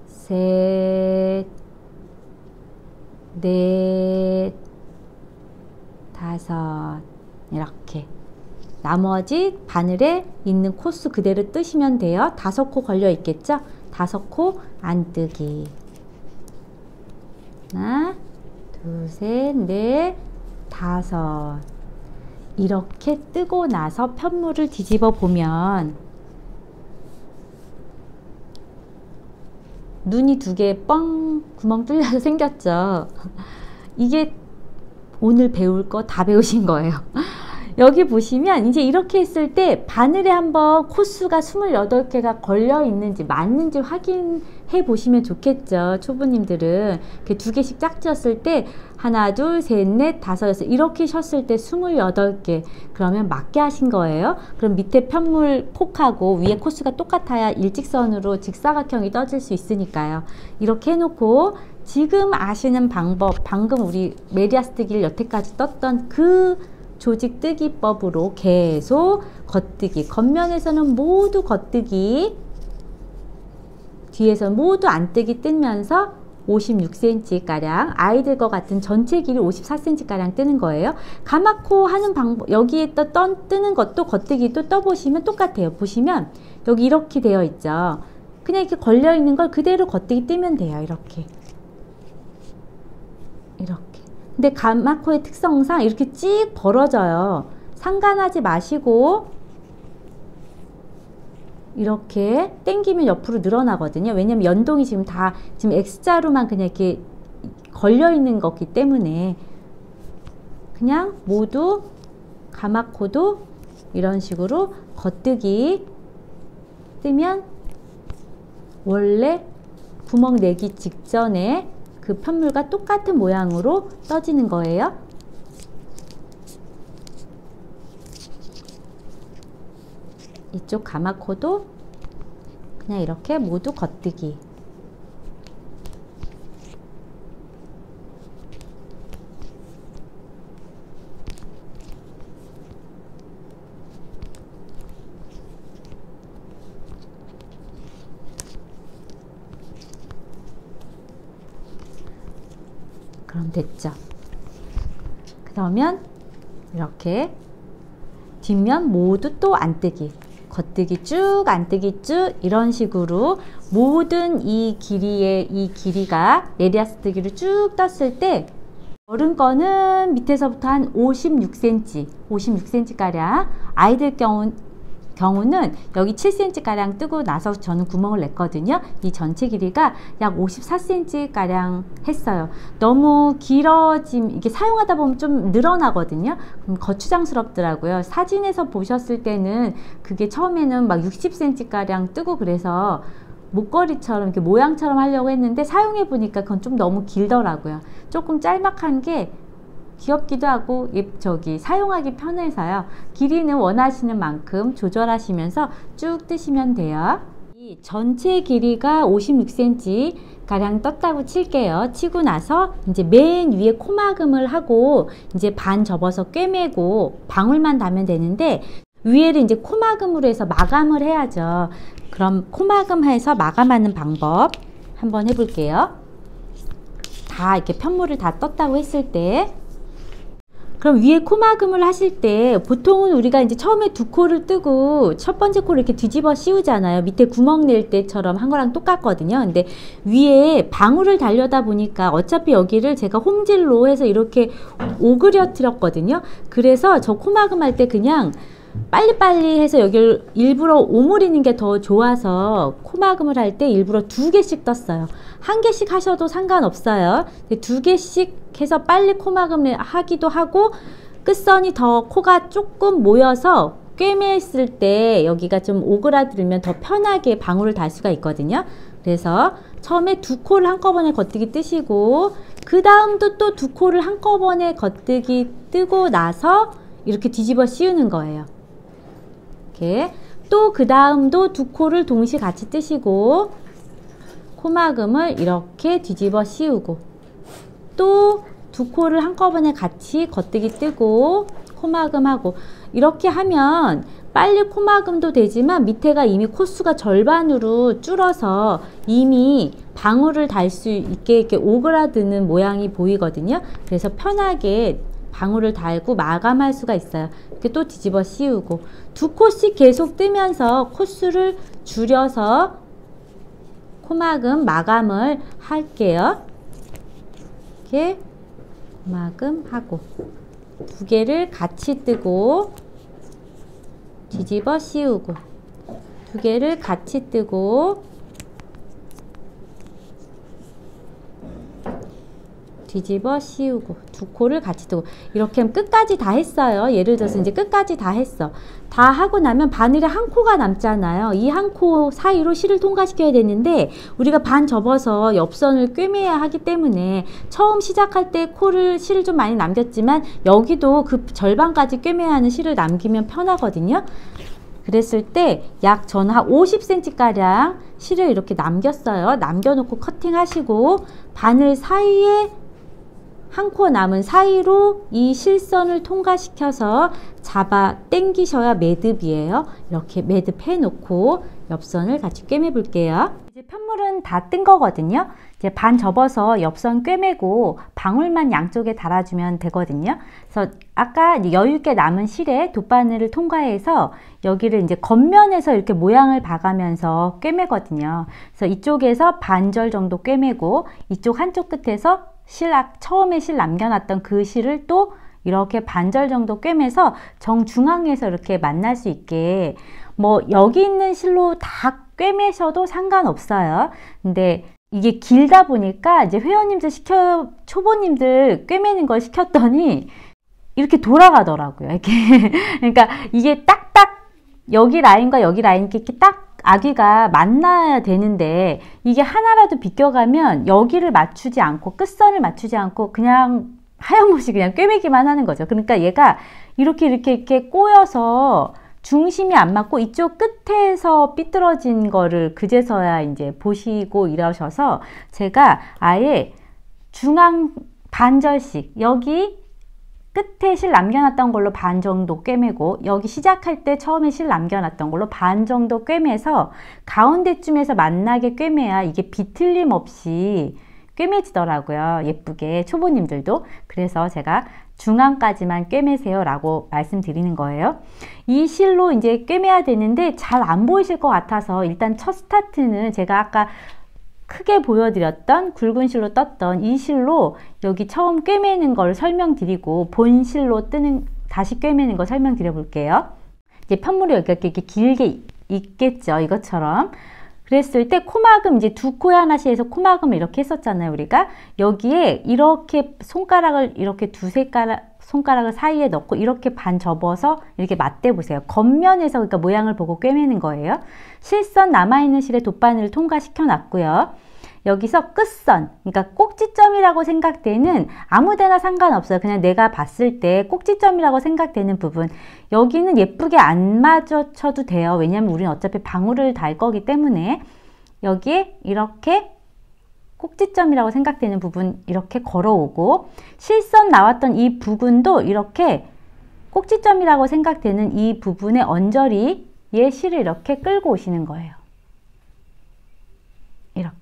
셋, 넷, 5 이렇게 나머지 바늘에 있는 코수 그대로 뜨시면 돼요. 5코 걸려 있겠죠? 5코 안뜨기. 하나, 둘, 셋, 넷, 5. 이렇게 뜨고 나서 편물을 뒤집어 보면 눈이 2개 뻥 구멍 뚫려서 생겼죠. 이게 오늘 배울 거 다 배우신 거예요. 여기 보시면 이제 이렇게 했을 때 바늘에 한번 코수가 28개가 걸려 있는지 맞는지 확인해 보시면 좋겠죠. 초보님들은 이렇게 2개씩 짝지었을 때 하나, 둘, 셋, 넷, 5, 6 이렇게 셨을 때 28개 그러면 맞게 하신 거예요. 그럼 밑에 편물 폭하고 위에 코수가 똑같아야 일직선으로 직사각형이 떠질 수 있으니까요. 이렇게 해놓고 지금 아시는 방법, 방금 우리 메리아스 뜨기를 여태까지 떴던 그 조직 뜨기법으로 계속 겉뜨기, 겉면에서는 모두 겉뜨기, 뒤에서 모두 안뜨기 뜨면서 56cm 가량, 아이들 것 같은 전체 길이 54cm 가량 뜨는 거예요. 가마코 하는 방법, 여기에 뜨는 것도 겉뜨기도 떠보시면 똑같아요. 보시면 여기 이렇게 되어 있죠. 그냥 이렇게 걸려 있는 걸 그대로 겉뜨기 뜨면 돼요. 이렇게. 근데 가마코의 특성상 이렇게 찍 벌어져요. 상관하지 마시고 이렇게 당기면 옆으로 늘어나거든요. 왜냐면 연동이 지금 X자로만 그냥 이렇게 걸려 있는 거기 때문에 그냥 모두 가마코도 이런 식으로 겉뜨기 뜨면 원래 구멍 내기 직전에 그 편물과 똑같은 모양으로 떠지는 거예요. 이쪽 가마코도 그냥 이렇게 모두 겉뜨기. 그럼 됐죠. 그러면 이렇게 뒷면 모두 또 안뜨기, 겉뜨기 쭉, 안뜨기 쭉, 이런 식으로 모든 이 길이의 이 길이가 레리아스뜨기를 쭉 떴을 때 어른 거는 밑에서부터 한 56cm 가량, 아이들 경우는 여기 7cm 가량 뜨고 나서 저는 구멍을 냈거든요. 이 전체 길이가 약 54cm 가량 했어요. 너무 길어짐, 이게 사용하다 보면 좀 늘어나거든요. 그럼 거추장스럽더라고요. 사진에서 보셨을 때는 그게 처음에는 막 60cm 가량 뜨고 그래서 목걸이처럼 이렇게 모양처럼 하려고 했는데 사용해 보니까 그건 좀 너무 길더라고요. 조금 짤막한 게 귀엽기도 하고 사용하기 편해서요. 길이는 원하시는 만큼 조절하시면서 쭉 뜨시면 돼요. 이 전체 길이가 56cm 가량 떴다고 칠게요. 치고 나서 이제 맨 위에 코막음을 하고 이제 반 접어서 꿰매고 방울만 달면 되는데 위에를 이제 코막음으로 해서 마감을 해야죠. 그럼 코막음해서 마감하는 방법 한번 해볼게요. 다 이렇게 편물을 다 떴다고 했을 때, 그럼 위에 코막음을 하실 때 보통은 우리가 이제 처음에 두 코를 뜨고 첫 번째 코를 이렇게 뒤집어 씌우잖아요. 밑에 구멍 낼 때처럼 한 거랑 똑같거든요. 근데 위에 방울을 달려다 보니까 어차피 여기를 제가 홈질로 해서 이렇게 오그려뜨렸거든요. 그래서 저 코막음 할 때 그냥 빨리빨리 해서 여기를 일부러 오므리는 게 더 좋아서 코막음을 할 때 일부러 2개씩 떴어요. 1개씩 하셔도 상관없어요. 2개씩 해서 빨리 코막음을 하기도 하고, 끝선이 더 코가 조금 모여서 꿰맸을 때 여기가 좀 오그라들면 더 편하게 방울을 달 수가 있거든요. 그래서 처음에 2코를 한꺼번에 겉뜨기 뜨시고, 그 다음도 또 2코를 한꺼번에 겉뜨기 뜨고 나서 이렇게 뒤집어 씌우는 거예요. 이렇게 또 그 다음도 2코를 동시에 같이 뜨시고 코막음을 이렇게 뒤집어 씌우고 또 2코를 한꺼번에 같이 겉뜨기 뜨고 코막음하고, 이렇게 하면 빨리 코막음도 되지만 밑에가 이미 코수가 절반으로 줄어서 이미 방울을 달 수 있게 이렇게 오그라드는 모양이 보이거든요. 그래서 편하게 방울을 달고 마감할 수가 있어요. 이렇게 또 뒤집어 씌우고 2코씩 계속 뜨면서 코수를 줄여서 코막음 마감을 할게요. 이렇게 코막음하고 2개를 같이 뜨고 뒤집어 씌우고 2개를 같이 뜨고 뒤집어 씌우고 2코를 같이 뜨고, 이렇게 하면 끝까지 다 했어요. 예를 들어서 이제 끝까지 다 했어. 다 하고 나면 바늘에 한 코가 남잖아요. 이 한 코 사이로 실을 통과시켜야 되는데 우리가 반 접어서 옆선을 꿰매야 하기 때문에 처음 시작할 때 실을 좀 많이 남겼지만 여기도 그 절반까지 꿰매야 하는 실을 남기면 편하거든요. 그랬을 때 약 저는 한 50cm 가량 실을 이렇게 남겼어요. 남겨놓고 커팅하시고 바늘 사이에 한 코 남은 사이로 이 실선을 통과시켜서 잡아 당기셔야 매듭이에요. 이렇게 매듭 해 놓고 옆선을 같이 꿰매 볼게요. 이제 편물은 다 뜬 거거든요. 이제 반 접어서 옆선 꿰매고 방울만 양쪽에 달아주면 되거든요. 그래서 아까 여유 있게 남은 실에 돗바늘을 통과해서 여기를 이제 겉면에서 이렇게 모양을 봐가면서 꿰매거든요. 그래서 이쪽에서 반절 정도 꿰매고 이쪽 한쪽 끝에서 처음에 실 남겨놨던 그 실을 또 이렇게 반절 정도 꿰매서 정중앙에서 이렇게 만날 수 있게, 뭐 여기 있는 실로 다 꿰매셔도 상관없어요. 근데 이게 길다 보니까 이제 회원님들 초보님들 꿰매는 걸 시켰더니 이렇게 돌아가더라고요. 이렇게. 그러니까 이게 딱딱 여기 라인과 여기 라인 이렇게 딱 아기가 만나야 되는데 이게 하나라도 비껴가면 여기를 맞추지 않고 끝선을 맞추지 않고 그냥 하염없이 그냥 꿰매기만 하는 거죠. 그러니까 얘가 이렇게 꼬여서 중심이 안 맞고 이쪽 끝에서 삐뚤어진 거를 그제서야 이제 보시고 이러셔서 제가 아예 중앙 반절씩 여기 끝에 실 남겨놨던 걸로 반 정도 꿰매고 여기 시작할 때 처음에 실 남겨놨던 걸로 반 정도 꿰매서 가운데쯤에서 만나게 꿰매야 이게 비틀림 없이 꿰매지더라고요. 예쁘게 초보님들도. 그래서 제가 중앙까지만 꿰매세요 라고 말씀드리는 거예요. 이 실로 이제 꿰매야 되는데 잘 안 보이실 것 같아서 일단 첫 스타트는 제가 아까 크게 보여드렸던 굵은 실로 떴던 이 실로 여기 처음 꿰매는 걸 설명드리고 본 실로 다시 꿰매는 거 설명드려 볼게요. 이제 편물이 여기가 이렇게 길게 있겠죠. 이것처럼. 그랬을 때 코막음 이제 두 코에 하나씩 해서 코막음을 이렇게 했었잖아요. 우리가 여기에 이렇게 손가락을 이렇게 두세 손가락을 사이에 넣고 이렇게 반 접어서 이렇게 맞대 보세요. 겉면에서 그러니까 모양을 보고 꿰매는 거예요. 실선 남아있는 실에 돗바늘을 통과시켜 놨고요. 여기서 끝선, 그러니까 꼭지점이라고 생각되는 아무데나 상관없어요. 그냥 내가 봤을 때 꼭지점이라고 생각되는 부분, 여기는 예쁘게 안 맞춰도 돼요. 왜냐하면 우리는 어차피 방울을 달 거기 때문에 여기에 이렇게 꼭지점이라고 생각되는 부분 이렇게 걸어오고, 실선 나왔던 이 부분도 이렇게 꼭지점이라고 생각되는 이 부분의 언저리에 실을 이렇게 끌고 오시는 거예요. 이렇게.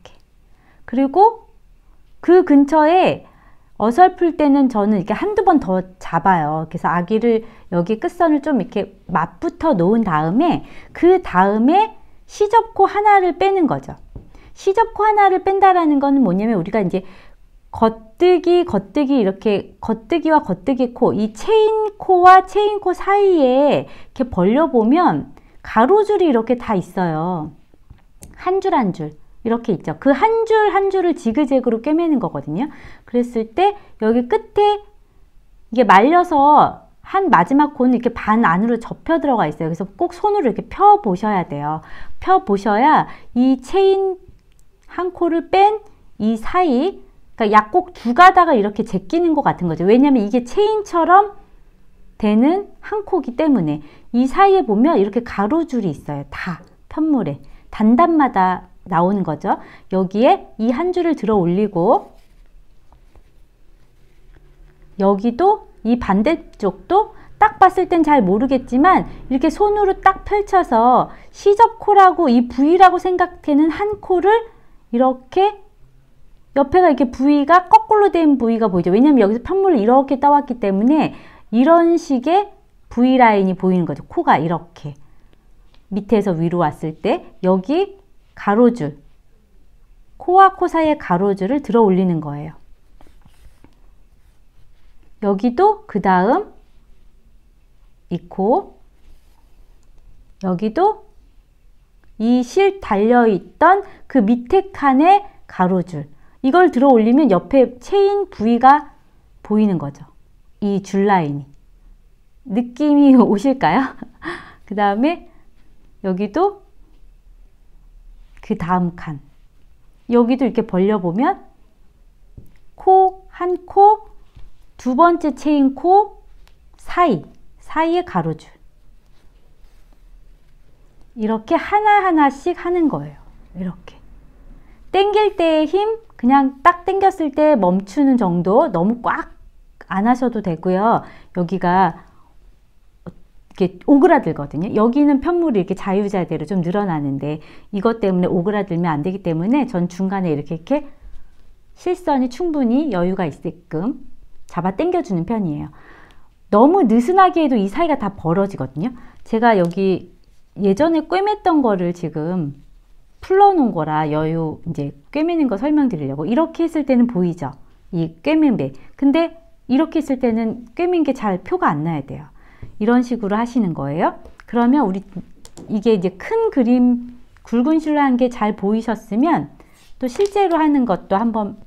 그리고 그 근처에 어설플 때는 저는 이렇게 한두 번 더 잡아요. 그래서 아기를 여기 끝선을 좀 이렇게 맞붙어 놓은 다음에 그 다음에 시접코 하나를 빼는 거죠. 시접코 하나를 뺀다라는 거는 뭐냐면 우리가 이제 겉뜨기 이렇게 겉뜨기와 겉뜨기 코, 이 체인코와 체인코 사이에 이렇게 벌려보면 가로줄이 이렇게 다 있어요. 한 줄 한 줄. 이렇게 있죠. 그 한 줄 한 줄을 지그재그로 꿰매는 거거든요. 그랬을 때 여기 끝에 이게 말려서 한 마지막 코는 이렇게 반 안으로 접혀 들어가 있어요. 그래서 꼭 손으로 이렇게 펴 보셔야 돼요. 펴 보셔야 이 체인 한 코를 뺀 이 사이, 그러니까 약꼭 두 가닥을 이렇게 제끼는 것 같은 거죠. 왜냐하면 이게 체인처럼 되는 한 코기 때문에 이 사이에 보면 이렇게 가로줄이 있어요. 다 편물에 단단마다 나오는 거죠. 여기에 이 한 줄을 들어 올리고 여기도 이 반대쪽도 딱 봤을 땐 잘 모르겠지만 이렇게 손으로 딱 펼쳐서 시접코라고 이 부위라고 생각되는 한 코를 이렇게 옆에가 이렇게 부위가 거꾸로 된 부위가 보이죠. 왜냐하면 여기서 편물을 이렇게 따왔기 때문에 이런 식의 V 라인이 보이는 거죠. 코가 이렇게 밑에서 위로 왔을 때 여기 가로줄, 코와 코 사이의 가로줄을 들어 올리는 거예요. 여기도 그 다음 이 코, 여기도 이 실 달려있던 그 밑에 칸의 가로줄, 이걸 들어 올리면 옆에 체인 부위가 보이는 거죠. 이 줄 라인이. 느낌이 오실까요? 그 다음에 여기도 그 다음 칸, 여기도 이렇게 벌려보면 코, 한 코, 두 번째 체인 코 사이에 가로줄, 이렇게 하나하나씩 하는 거예요. 이렇게 당길 때의 힘, 그냥 딱 당겼을 때 멈추는 정도, 너무 꽉 안 하셔도 되고요. 여기가 이렇게 오그라들거든요. 여기는 편물이 이렇게 자유자재로 좀 늘어나는데 이것 때문에 오그라들면 안 되기 때문에 전 중간에 이렇게 실선이 충분히 여유가 있게끔 잡아 당겨주는 편이에요. 너무 느슨하게 해도 이 사이가 다 벌어지거든요. 제가 여기 예전에 꿰맸던 거를 지금 풀러놓은 거라 여유 이제 꿰매는 거 설명드리려고. 이렇게 했을 때는 보이죠? 이 꿰맨 배. 근데 이렇게 했을 때는 꿰맨 게 잘 표가 안 나야 돼요. 이런 식으로 하시는 거예요. 그러면 우리 이게 이제 큰 그림 굵은 실로 한 게 잘 보이셨으면 또 실제로 하는 것도 한번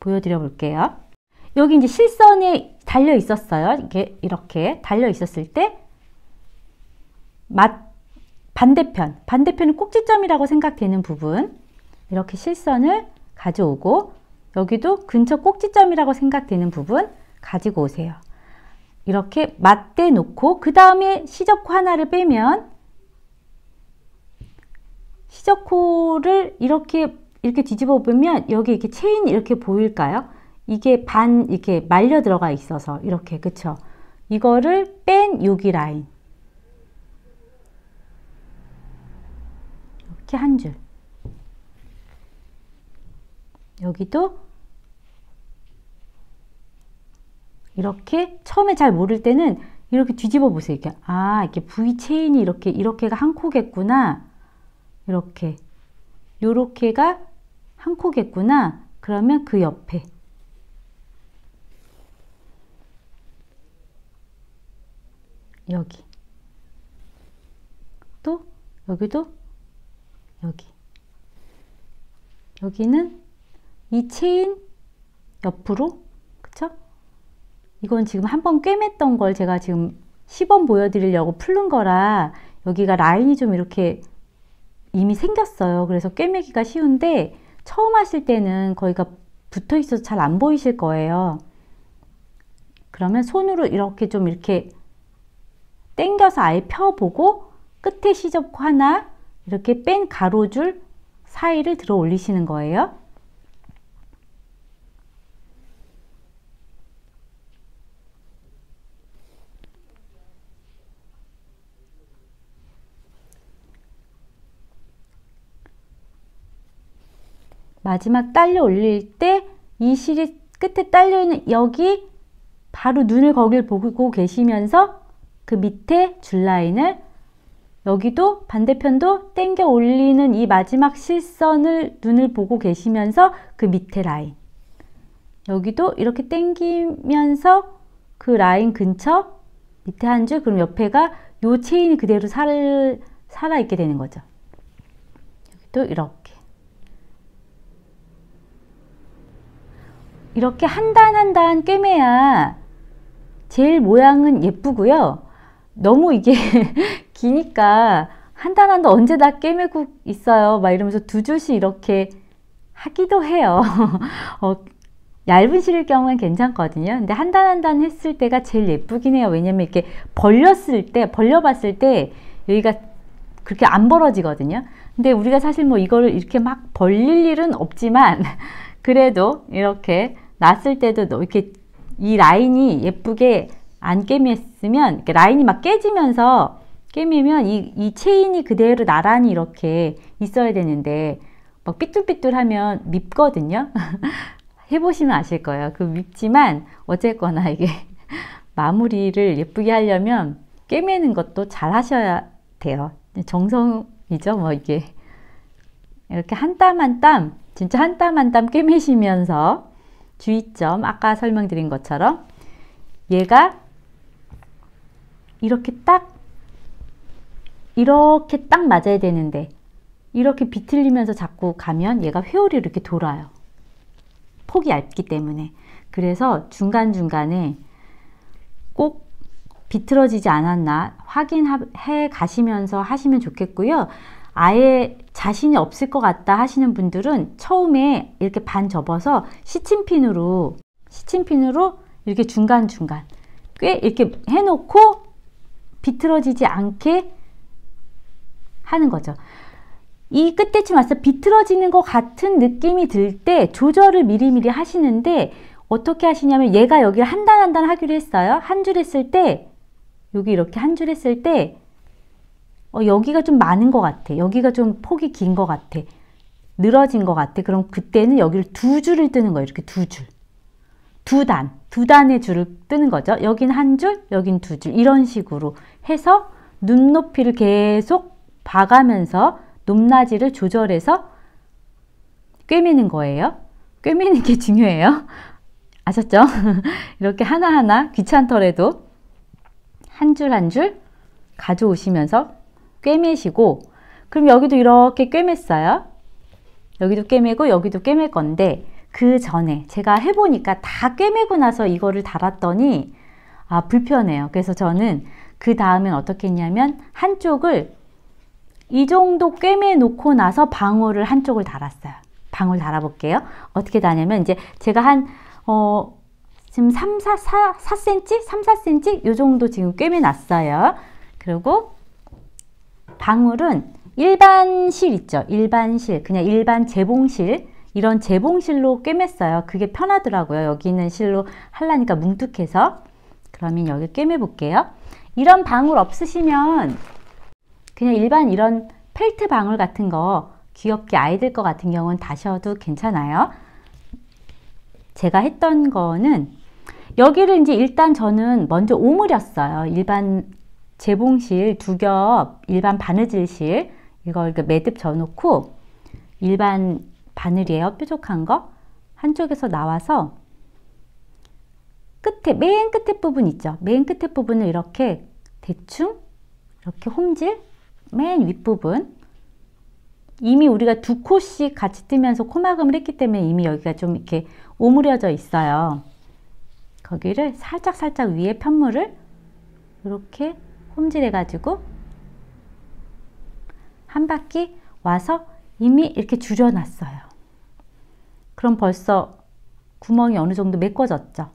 보여드려 볼게요. 여기 이제 실선에 달려 있었어요. 이렇게 달려 있었을 때 반대편은 꼭지점이라고 생각되는 부분, 이렇게 실선을 가져오고 여기도 근처 꼭지점이라고 생각되는 부분 가지고 오세요. 이렇게 맞대 놓고 그 다음에 시접코 하나를 빼면 시접코를 이렇게 뒤집어 보면 여기 이렇게 체인이 이렇게 보일까요? 이게 이렇게 말려 들어가 있어서 이렇게, 그쵸? 이거를 뺀 여기 라인. 이렇게 한 줄. 여기도 이렇게 처음에 잘 모를 때는 이렇게 뒤집어 보세요. 이렇게, 이렇게 V 체인이 이렇게가 한 코겠구나. 요렇게가 한 코겠구나. 그러면 그 옆에 여기 또 여기도 여기는 이 체인 옆으로, 그쵸? 이건 지금 한번 꿰맸던 걸 제가 지금 시범 보여드리려고 풀는 거라 여기가 라인이 좀 이렇게 이미 생겼어요. 그래서 꿰매기가 쉬운데 처음 하실 때는 거기가 붙어 있어서 잘 안 보이실 거예요. 그러면 손으로 이렇게 좀 이렇게 당겨서 아예 펴보고 끝에 시접코 하나 이렇게 뺀 가로줄 사이를 들어 올리시는 거예요. 마지막 딸려 올릴 때 이 실이 끝에 딸려 있는 여기 바로 눈을 거길 보고 계시면서 그 밑에 줄 라인을 여기도 반대편도 당겨 올리는 이 마지막 실선을 눈을 보고 계시면서 그 밑에 라인, 여기도 이렇게 당기면서 그 라인 근처 밑에 한 줄, 그럼 옆에가 요 체인이 그대로 살아 있게 되는 거죠. 여기도 이렇게 한 단 한 단 꿰매야 제일 모양은 예쁘고요. 너무 이게 기니까 한 단 한 단 언제 다 꿰매고 있어요 막 이러면서 두 줄씩 이렇게 하기도 해요. 얇은 실일 경우엔 괜찮거든요. 근데 한 단 한 단 했을 때가 제일 예쁘긴 해요. 왜냐면 이렇게 벌려봤을 때 여기가 그렇게 안 벌어지거든요. 근데 우리가 사실 뭐 이거를 이렇게 막 벌릴 일은 없지만 그래도 이렇게 놨을 때도 이렇게 이 라인이 예쁘게 안 꿰맸으면 이렇게 라인이 막 깨지면서 꿰매면 이 체인이 그대로 나란히 이렇게 있어야 되는데 막 삐뚤삐뚤하면 밉거든요. 해보시면 아실 거예요. 그 밉지만 어쨌거나 이게 마무리를 예쁘게 하려면 꿰매는 것도 잘 하셔야 돼요. 정성이죠, 뭐 이게. 이렇게 한 땀 한 땀, 진짜 한 땀 한 땀 꿰매시면서 주의점, 아까 설명드린 것처럼 얘가 이렇게 딱 맞아야 되는데 이렇게 비틀리면서 자꾸 가면 얘가 회오리로 이렇게 돌아요. 폭이 얇기 때문에. 그래서 중간중간에 꼭 비틀어지지 않았나 확인해 가시면서 하시면 좋겠고요. 아예 자신이 없을 것 같다 하시는 분들은 처음에 이렇게 반 접어서 시침핀으로 이렇게 중간중간 꽤 이렇게 해놓고 비틀어지지 않게 하는 거죠. 이 끝에쯤 와서 비틀어지는 것 같은 느낌이 들 때 조절을 미리미리 하시는데 어떻게 하시냐면 얘가 여기를 한 단 한 단 하기로 했어요. 한 줄 했을 때 여기 이렇게 한 줄 했을 때 여기가 좀 많은 것 같아. 여기가 좀 폭이 긴 것 같아. 늘어진 것 같아. 그럼 그때는 여기를 두 줄을 뜨는 거예요. 이렇게 두 줄. 두 단의 줄을 뜨는 거죠. 여긴 한 줄, 여긴 두 줄. 이런 식으로 해서 눈높이를 계속 봐가면서 높낮이를 조절해서 꿰매는 거예요. 꿰매는 게 중요해요. 아셨죠? 이렇게 하나하나 귀찮더라도 한 줄 한 줄 가져오시면서 꿰매시고, 그럼 여기도 이렇게 꿰맸어요. 여기도 꿰매고 여기도 꿰맬 건데 그 전에 제가 해보니까 다 꿰매고 나서 이거를 달았더니 불편해요. 그래서 저는 그 다음엔 어떻게 했냐면 한쪽을 이 정도 꿰매 놓고 나서 방울을 한쪽을 달았어요. 방울 달아볼게요. 어떻게 다냐면 이제 제가 한 지금 4cm? 3, 4cm? 요 정도 지금 꿰매 놨어요. 그리고 방울은 일반 실 있죠. 일반 실, 그냥 일반 재봉실, 이런 재봉실로 꿰맸어요. 그게 편하더라고요. 여기 있는 실로 하려니까 뭉툭해서. 그러면 여기 꿰매 볼게요. 이런 방울 없으시면 그냥 일반 이런 펠트 방울 같은 거 귀엽게 아이들 거 같은 경우는 다셔도 괜찮아요. 제가 했던 거는 여기를 이제 일단 저는 먼저 오므렸어요. 일반 재봉실 2겹, 일반 바느질실 이걸 매듭 져놓고 일반 바늘이에요. 뾰족한 거 한쪽에서 나와서 끝에 맨 끝에 부분 있죠. 맨 끝에 부분을 이렇게 대충 이렇게 홈질 맨 윗부분 이미 우리가 2코씩 같이 뜨면서 코막음을 했기 때문에 이미 여기가 좀 이렇게 오므려져 있어요. 거기를 살짝 위에 편물을 이렇게 홈질해 가지고 한 바퀴 와서 이미 이렇게 줄여 놨어요. 그럼 벌써 구멍이 어느 정도 메꿔졌죠.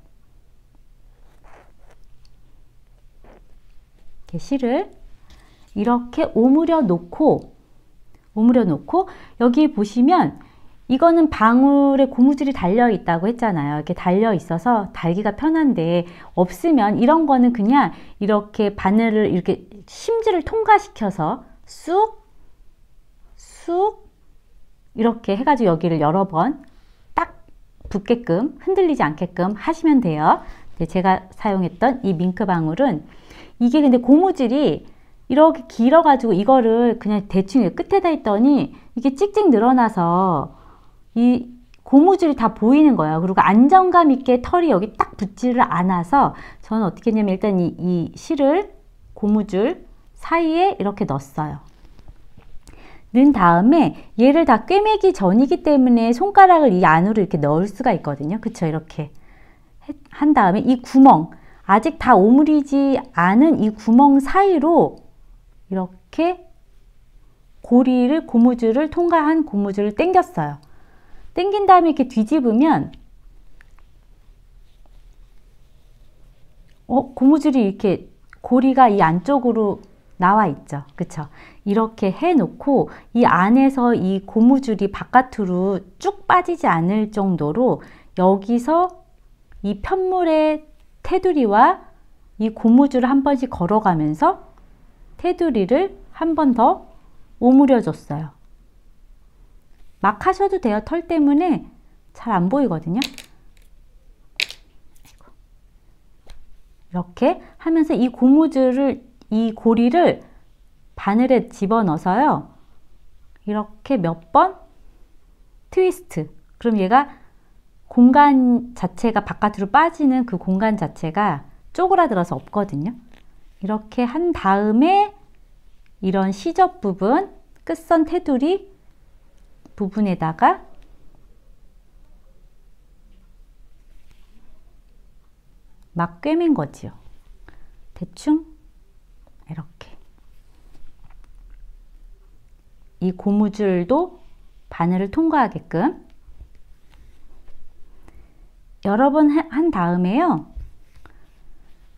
실을 이렇게 오므려 놓고 여기 보시면 이거는 방울에 고무줄이 달려 있다고 했잖아요. 이렇게 달려 있어서 달기가 편한데 없으면 이런 거는 그냥 이렇게 바늘을 이렇게 심지를 통과시켜서 쑥 이렇게 해가지고 여기를 여러 번 딱 붙게끔 흔들리지 않게끔 하시면 돼요. 제가 사용했던 이 밍크 방울은 이게 근데 고무줄이 이렇게 길어가지고 이거를 그냥 대충 끝에다 했더니 이게 찍찍 늘어나서 이 고무줄이 다 보이는 거예요. 그리고 안정감 있게 털이 여기 딱 붙지를 않아서 저는 어떻게 했냐면 일단 이 실을 고무줄 사이에 이렇게 넣었어요. 넣은 다음에 얘를 다 꿰매기 전이기 때문에 손가락을 이 안으로 이렇게 넣을 수가 있거든요. 그쵸? 이렇게 한 다음에 이 구멍, 아직 다 오므리지 않은 이 구멍 사이로 이렇게 고무줄을 통과한 고무줄을 당겼어요. 당긴 다음에 이렇게 뒤집으면 고무줄이 이렇게 고리가 이 안쪽으로 나와 있죠. 그쵸? 이렇게 해 놓고 이 안에서 이 고무줄이 바깥으로 쭉 빠지지 않을 정도로 여기서 이 편물의 테두리와 이 고무줄을 한 번씩 걸어가면서 테두리를 한 번 더 오므려 줬어요. 막 하셔도 돼요. 털 때문에 잘 안 보이거든요. 이렇게 하면서 이 고리를 바늘에 집어넣어서요. 이렇게 몇 번 트위스트. 그럼 얘가 공간 자체가 바깥으로 빠지는 그 공간 자체가 쪼그라들어서 없거든요. 이렇게 한 다음에 이런 시접 부분, 끝선 테두리 부분에다가 막 꿰맨 거지요. 대충 이렇게. 이 고무줄도 바늘을 통과하게끔 여러 번 한 다음에요.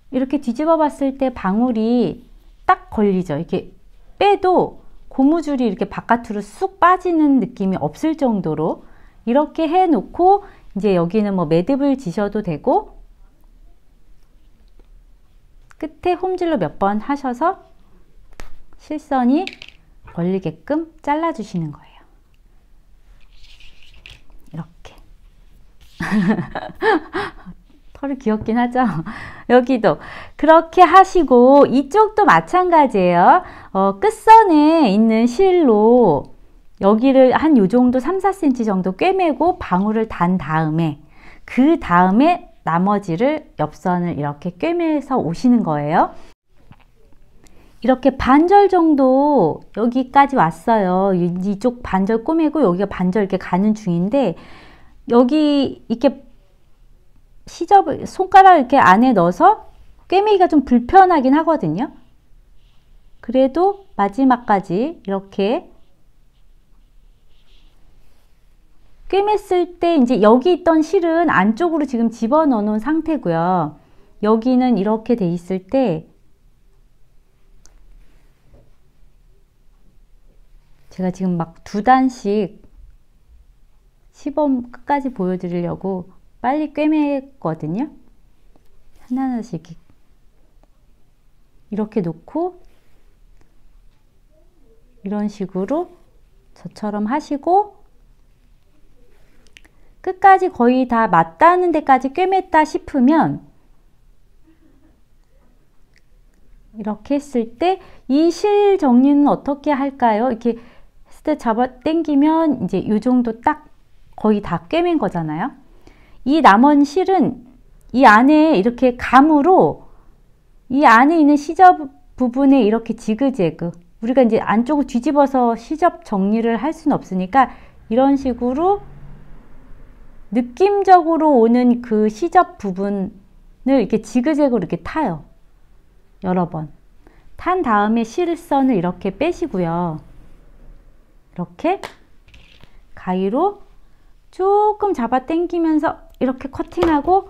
이렇게 뒤집어 봤을 때 방울이 딱 걸리죠. 이렇게 빼도 고무줄이 이렇게 바깥으로 쑥 빠지는 느낌이 없을 정도로 이렇게 해 놓고 이제 여기는 뭐 매듭을 지셔도 되고 끝에 홈질로 몇 번 하셔서 실선이 걸리게끔 잘라 주시는 거예요. 이렇게. 털이 귀엽긴 하죠? 여기도 그렇게 하시고 이쪽도 마찬가지예요. 끝선에 있는 실로 여기를 한 요 정도 3, 4cm 정도 꿰매고 방울을 단 다음에 그 다음에 나머지를 옆선을 이렇게 꿰매서 오시는 거예요. 이렇게 반절 정도 여기까지 왔어요. 이쪽 반절 꼬매고 여기가 반절 이렇게 가는 중인데 여기 이렇게 손가락 이렇게 안에 넣어서 꿰매기가 좀 불편하긴 하거든요. 그래도 마지막까지 이렇게 꿰맸을 때 이제 여기 있던 실은 안쪽으로 지금 집어넣어 놓은 상태고요. 여기는 이렇게 돼 있을 때 제가 지금 막 2단씩 시범 끝까지 보여드리려고 빨리 꿰맸거든요. 하나하나씩 이렇게 놓고 이런 식으로 저처럼 하시고 끝까지 거의 다 맞닿는 데까지 꿰맸다 싶으면 이렇게 했을 때 이 실 정리는 어떻게 할까요? 이렇게 했을 때 잡아 당기면 이제 이 정도 딱 거의 다 꿰맨 거잖아요. 이 남은 실은 이 안에 이렇게 감으로 이 안에 있는 시접 부분에 이렇게 지그재그, 우리가 이제 안쪽을 뒤집어서 시접 정리를 할 수는 없으니까 이런 식으로 느낌적으로 오는 그 시접 부분을 이렇게 지그재그로 이렇게 타요. 여러 번. 탄 다음에 실선을 이렇게 빼시고요. 이렇게 가위로 조금 잡아 당기면서 이렇게 커팅하고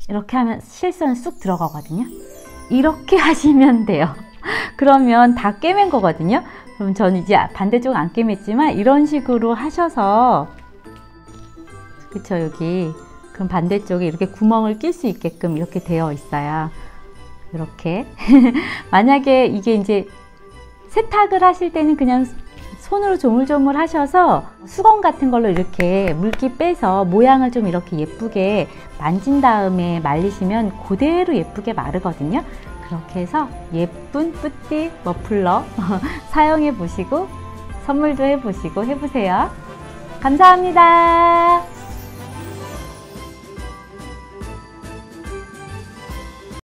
이렇게 하면 실선 쑥 들어가거든요. 이렇게 하시면 돼요. 그러면 다 꿰맨 거거든요. 그럼 저는 이제 반대쪽은 안 꿰맸지만 이런 식으로 하셔서, 그쵸, 여기 그럼 반대쪽에 이렇게 구멍을 낄 수 있게끔 이렇게 되어 있어요. 이렇게 만약에 이게 이제 세탁을 하실 때는 그냥 손으로 조물조물 하셔서 수건 같은 걸로 이렇게 물기 빼서 모양을 좀 이렇게 예쁘게 만진 다음에 말리시면 그대로 예쁘게 마르거든요. 그렇게 해서 예쁜 뿌띠 머플러 사용해 보시고 선물도 해 보시고 해보세요. 감사합니다.